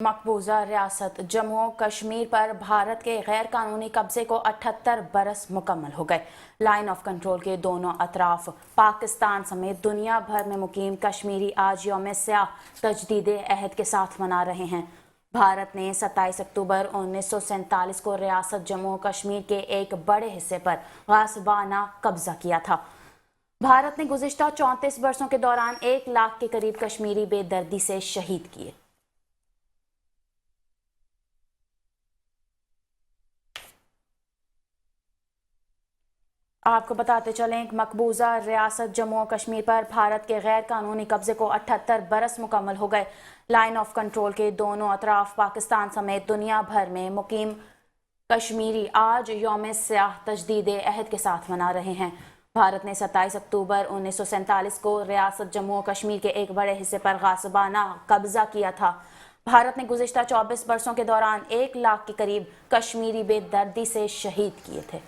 मकबूजा रियासत जम्मू कश्मीर पर भारत के गैर कानूनी कब्जे को 78 बरस मुकम्मल हो गए। लाइन ऑफ कंट्रोल के दोनों अतराफ पाकिस्तान समेत दुनिया भर में मुकीम कश्मीरी आज यौम स्याह तजदीद अहद के साथ मना रहे हैं। भारत ने 27 अक्टूबर 1947 को रियासत जम्मू कश्मीर के एक बड़े हिस्से पर गासबाना कब्जा किया था। भारत ने गुज़िश्ता 34 बरसों के दौरान 1 लाख के करीब कश्मीरी बेदर्दी से शहीद किए। आपको बताते चलें, मकबूजा रियासत जम्मू कश्मीर पर भारत के गैर कानूनी कब्जे को 78 बरस मुकम्मल हो गए। लाइन ऑफ कंट्रोल के दोनों अतराफ पाकिस्तान समेत दुनिया भर में मुकीम कश्मीरी आज यौम स्याह तजदीद अहद के साथ मना रहे हैं। भारत ने 27 अक्टूबर 1947 को रियासत जम्मू कश्मीर के एक बड़े हिस्से पर गासबाना कब्जा किया था। भारत ने गुज़िश्ता 24 बरसों के दौरान 1 लाख के करीब कश्मीरी बेदर्दी से शहीद किए थे।